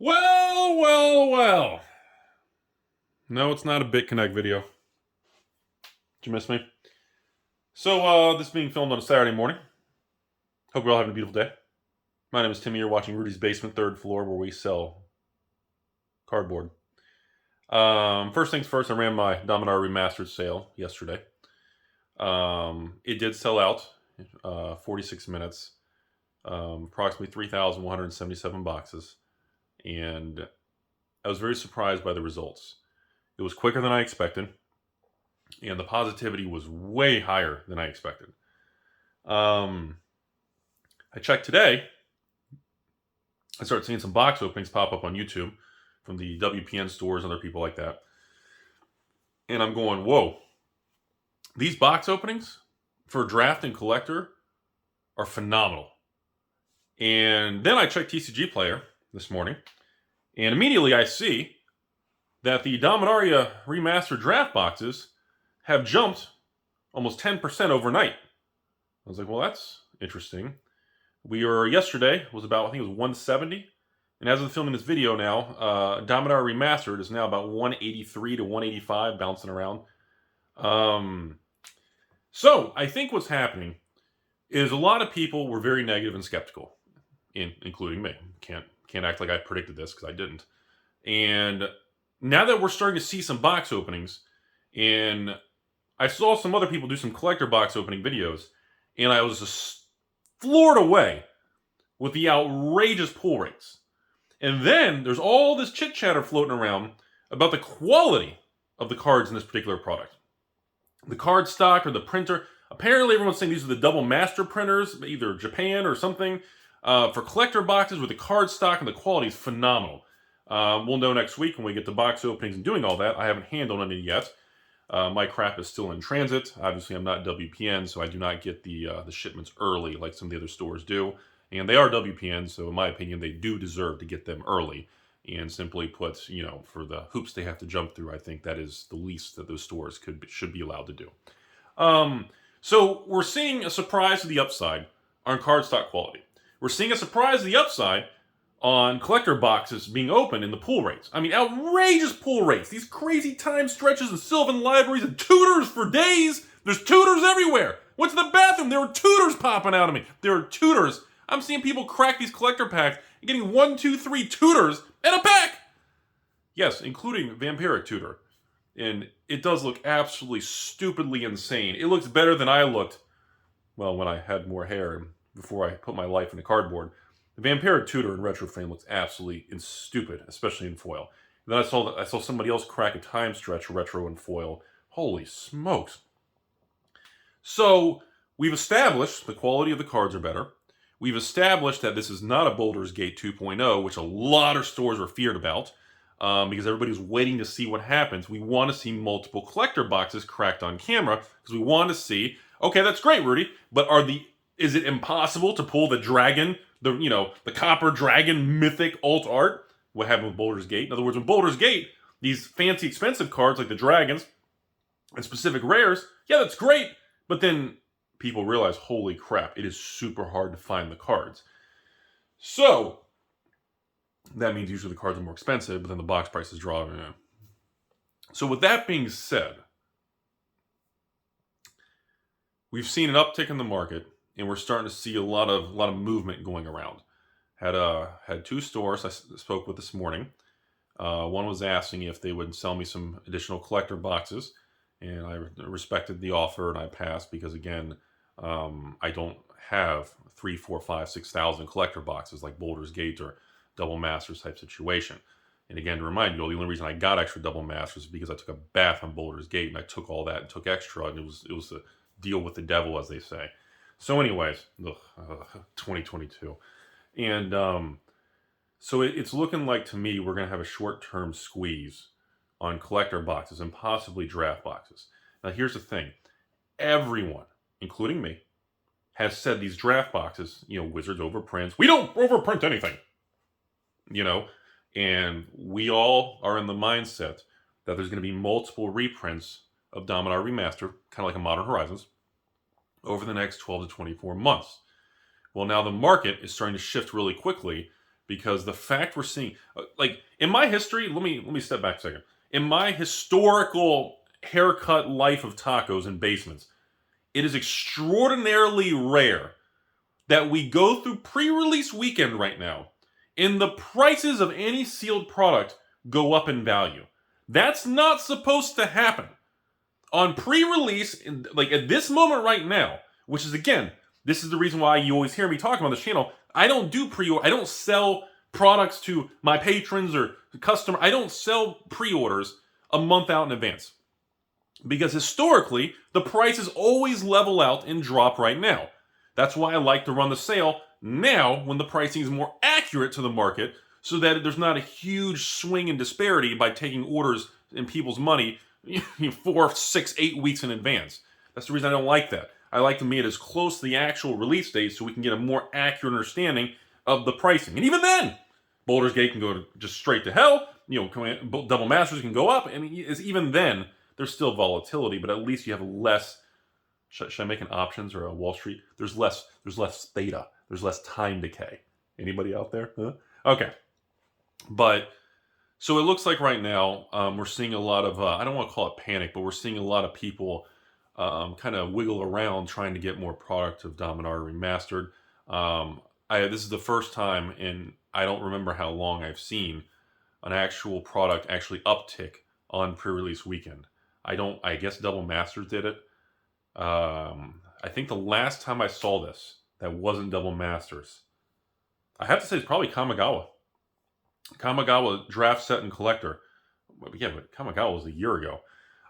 Well, well, well. No, it's not a BitConnect video. Did you miss me? So, this being filmed on a Saturday morning. Hope you're all having a beautiful day. My name is Timmy. You're watching Rudy's Basement, third floor, where we sell cardboard. First things first, I ran my Dominaria Remastered sale yesterday. It did sell out, 46 minutes, approximately 3,177 boxes, and I was very surprised by the results. It was quicker than I expected, and the positivity was way higher than I expected. I checked today. I started seeing some box openings pop up on YouTube from the WPN stores and other people like that. And I'm going, whoa. These box openings for draft and collector are phenomenal. And then I checked TCG Player this morning, and immediately I see that the Dominaria Remastered draft boxes have jumped almost 10% overnight. I was like, well, that's interesting. Yesterday was about, I think it was 170. And as of filming this video now, Dominaria Remastered is now about 183 to 185, bouncing around. So I think what's happening is a lot of people were very negative and skeptical, including me. Can't act like I predicted this, because I didn't. And now that we're starting to see some box openings, and I saw some other people do some collector box opening videos, and I was just floored away with the outrageous pull rates. And then there's all this chit chatter floating around about the quality of the cards in this particular product. The card stock or the printer. Apparently everyone's saying these are the double master printers, either Japan or something, for collector boxes, where the card stock and the quality is phenomenal. We'll know next week when we get the box openings and doing all that. I haven't handled any yet. My crap is still in transit. Obviously, I'm not WPN, so I do not get the shipments early like some of the other stores do. And they are WPN, so in my opinion, they do deserve to get them early. And simply put, for the hoops they have to jump through, I think that is the least that those stores should be allowed to do. So we're seeing a surprise to the upside on cardstock quality. We're seeing a surprise to the upside on collector boxes being open in the pull rates. I mean, outrageous pull rates. These crazy time stretches and Sylvan libraries and tutors for days. There's tutors everywhere. Went to the bathroom. There were tutors popping out of me. There are tutors. I'm seeing people crack these collector packs and getting 1, 2, 3 tutors in a pack. Yes, including Vampiric Tutor. And it does look absolutely stupidly insane. It looks better than I looked, well, when I had more hair and before I put my life into cardboard. The Vampiric Tutor in retro frame looks absolutely stupid, especially in foil. And then I saw somebody else crack a time stretch retro in foil. Holy smokes. So, we've established the quality of the cards are better. We've established that this is not a Baldur's Gate 2.0, which a lot of stores were feared about, because everybody's waiting to see what happens. We want to see multiple collector boxes cracked on camera, because we want to see, okay, that's great, Rudy, but is it impossible to pull the dragon, the copper dragon mythic alt art? What happened with Baldur's Gate? In other words, with Baldur's Gate, these fancy expensive cards like the dragons and specific rares, yeah, that's great, but then people realize, holy crap, it is super hard to find the cards. So, that means usually the cards are more expensive, but then the box prices drop. So with that being said, we've seen an uptick in the market, and we're starting to see a lot of movement going around. Had 2 stores I spoke with this morning. One was asking if they would sell me some additional collector boxes, and I respected the offer, and I passed because, again, I don't have 3, 4, 5, 6,000 collector boxes like Baldur's Gate or Double Masters type situation. And again, to remind you, the only reason I got extra Double Masters is because I took a bath on Baldur's Gate, and I took all that and took extra, and it was a deal with the devil, as they say. So anyways, 2022. And so it's looking like, to me, we're going to have a short-term squeeze on collector boxes and possibly draft boxes. Now, here's the thing. Everyone, including me, has said these draft boxes, Wizards overprints. We don't overprint anything. And we all are in the mindset that there's going to be multiple reprints of Dominaria Remastered, kind of like a Modern Horizons, over the next 12 to 24 months. Well, now the market is starting to shift really quickly because the fact we're seeing, like in my history, let me step back a second. In my historical haircut life of tacos and basements, it is extraordinarily rare that we go through pre-release weekend right now and the prices of any sealed product go up in value. That's not supposed to happen. On pre-release, like at this moment right now, which is again, this is the reason why you always hear me talking on this channel. I don't do pre-order. I don't sell products to my patrons or customer. I don't sell pre-orders a month out in advance. Because historically, the prices always level out and drop right now. That's why I like to run the sale now when the pricing is more accurate to the market so that there's not a huge swing in disparity by taking orders in people's money 4, 6, 8 weeks in advance. That's the reason I don't like that. I like to make it as close to the actual release date so we can get a more accurate understanding of the pricing. And even then, Baldur's Gate can go just straight to hell. Double Masters can go up. And even then, there's still volatility, but at least you have less. Should I make an options or a Wall Street? There's less theta. There's less time decay. Anybody out there? Huh? Okay. But so it looks like right now we're seeing a lot of, I don't want to call it panic, but we're seeing a lot of people kind of wiggle around trying to get more product of Dominaria Remastered. This is the first time in I don't remember how long I've seen an actual product actually uptick on pre-release weekend. I guess Double Masters did it. I think the last time I saw this that wasn't Double Masters, I have to say it's probably Kamigawa. Kamigawa Draft Set and Collector. Yeah, but Kamigawa was a year ago.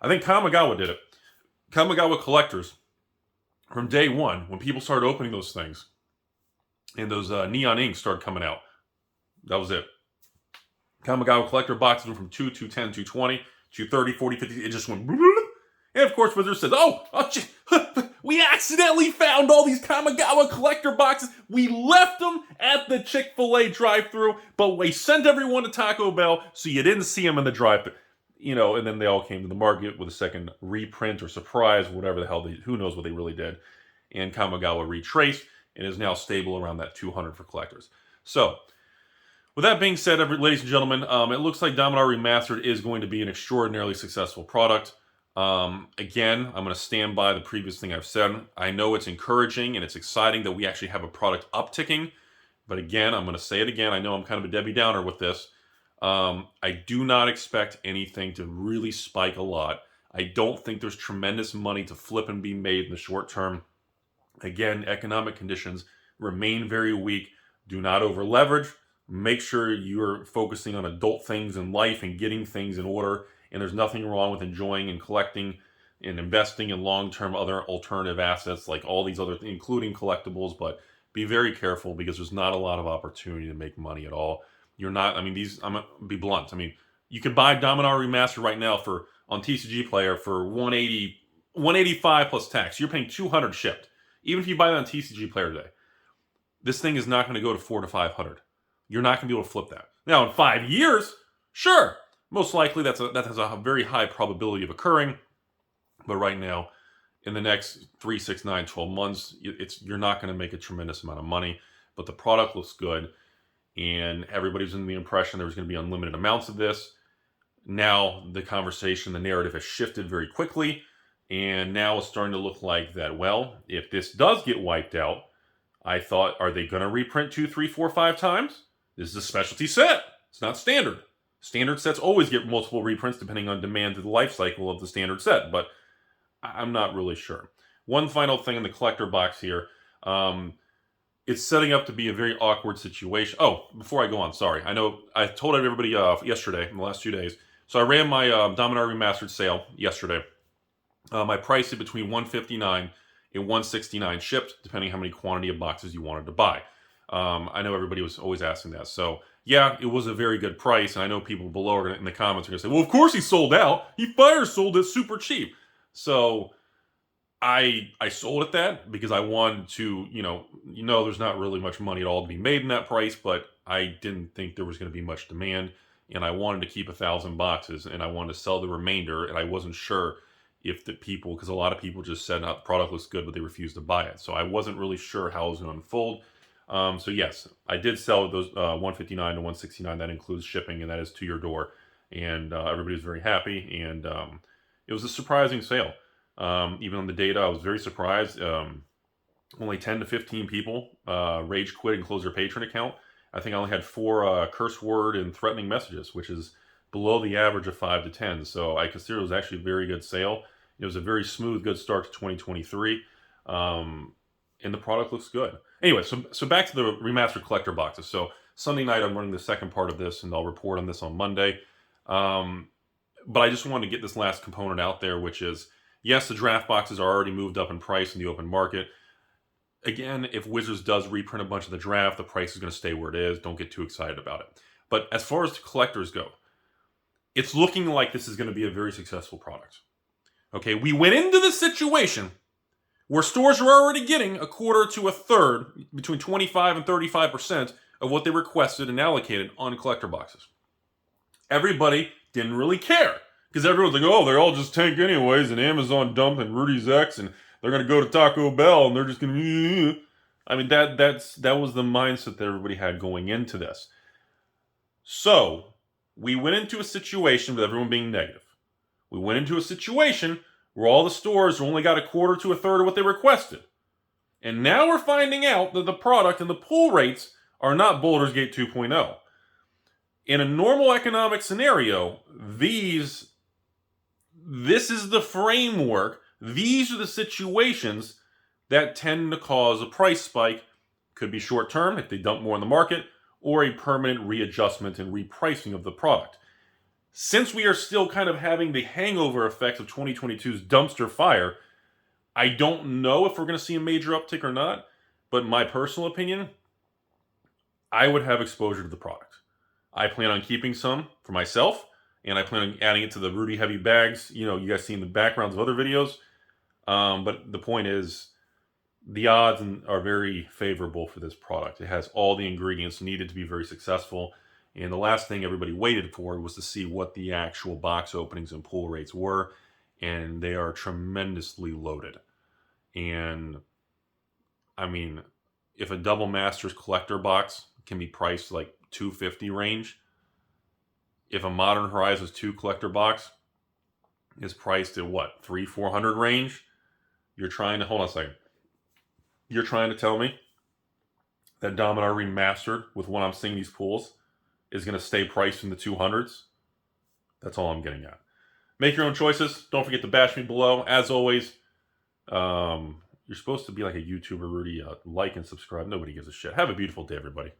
I think Kamigawa did it. Kamigawa Collectors, from day one, when people started opening those things, and those neon inks started coming out, that was it. Kamigawa Collector boxes went from 2, 210, 220, 230, 40, 50. It just went. And of course, Wizard says, we accidentally found all these Kamigawa Collector boxes. We left them at the Chick-fil-A drive-thru, but we sent everyone to Taco Bell, so you didn't see them in the drive-thru. And then they all came to the market with a second reprint or surprise, whatever the hell, who knows what they really did. And Kamigawa retraced and is now stable around that 200 for collectors. So, with that being said, ladies and gentlemen, it looks like Dominaria Remastered is going to be an extraordinarily successful product. Again, I'm going to stand by the previous thing I've said. I know it's encouraging and it's exciting that we actually have a product upticking. But again, I'm going to say it again. I know I'm kind of a Debbie Downer with this. I do not expect anything to really spike a lot. I don't think there's tremendous money to flip and be made in the short term. Again, economic conditions remain very weak. Do not over leverage. Make sure you're focusing on adult things in life and getting things in order. And there's nothing wrong with enjoying and collecting and investing in long-term other alternative assets like all these other things, including collectibles. But be very careful because there's not a lot of opportunity to make money at all. You're not, I'm going to be blunt. You could buy Dominaria Remastered right now on TCG Player for $185 plus tax. You're paying $200 shipped. Even if you buy that on TCG Player today. This thing is not going to go to $400 to $500. You're not going to be able to flip that. Now, in 5 years, sure. Most likely that has a very high probability of occurring. But right now, in the next 3, 6, 9, 12 months, you're not going to make a tremendous amount of money. But the product looks good. And everybody's in the impression there was going to be unlimited amounts of this. Now the conversation, the narrative has shifted very quickly. And now it's starting to look like that, well, if this does get wiped out, I thought, are they going to reprint 2, 3, 4, 5 times? This is a specialty set. It's not standard. Standard sets always get multiple reprints depending on demand to the life cycle of the standard set. But I'm not really sure. One final thing in the collector box here. It's setting up to be a very awkward situation. Oh, before I go on, sorry. I know I told everybody yesterday, in the last 2 days. So I ran my Dominaria Remastered sale yesterday. I priced it between $159 and $169 shipped, depending how many quantity of boxes you wanted to buy. I know everybody was always asking that. So, yeah, it was a very good price. And I know people below are in the comments are going to say, well, of course he sold out. He fire sold it super cheap. So I sold at that because I wanted to, there's not really much money at all to be made in that price, but I didn't think there was going to be much demand, and I wanted to keep 1,000 boxes, and I wanted to sell the remainder, and I wasn't sure if the people, because a lot of people just said, the product looks good, but they refused to buy it. So I wasn't really sure how it was going to unfold. So yes, I did sell those 159 to 169. That includes shipping, and that is to your door. And everybody was very happy, and it was a surprising sale. Even on the data, I was very surprised. Only 10 to 15 people rage quit and close their patron account. I think I only had 4 curse word and threatening messages, which is below the average of 5 to 10. So I consider it was actually a very good sale. It was a very smooth, good start to 2023. And the product looks good. Anyway, so back to the remastered collector boxes. So Sunday night, I'm running the second part of this, and I'll report on this on Monday. But I just wanted to get this last component out there, which is, yes, the draft boxes are already moved up in price in the open market. Again, if Wizards does reprint a bunch of the draft, the price is going to stay where it is. Don't get too excited about it. But as far as the collectors go, it's looking like this is going to be a very successful product. Okay, we went into this situation where stores are already getting a quarter to a third, between 25 and 35% of what they requested and allocated on collector boxes. Everybody didn't really care, because everyone's like, oh, they're all just tank anyways, and Amazon dump and Rudy's X, and they're going to go to Taco Bell, and they're just going to... I mean, that was the mindset that everybody had going into this. So, we went into a situation with everyone being negative. We went into a situation where all the stores only got a quarter to a third of what they requested. And now we're finding out that the product and the pull rates are not Baldur's Gate 2.0. In a normal economic scenario, this is the framework. These are the situations that tend to cause a price spike. Could be short term if they dump more in the market, or a permanent readjustment and repricing of the product. Since we are still kind of having the hangover effects of 2022's dumpster fire, I don't know if we're going to see a major uptick or not, but in my personal opinion, I would have exposure to the product. I plan on keeping some for myself, and I plan on adding it to the Rudy heavy bags. You know, you guys seen the backgrounds of other videos. But the point is, the odds are very favorable for this product. It has all the ingredients needed to be very successful. And the last thing everybody waited for was to see what the actual box openings and pull rates were. And they are tremendously loaded. And, I mean, if a Double Masters collector box can be priced like $250 range, if a Modern Horizons 2 collector box is priced at what, $300-400 range, you're trying to, hold on a second, you're trying to tell me that Dominaria Remastered, with what I'm seeing these pools, is going to stay priced in the 200s? That's all I'm getting at. Make your own choices. Don't forget to bash me below. As always, you're supposed to be like a YouTuber, Rudy. Like and subscribe. Nobody gives a shit. Have a beautiful day, everybody.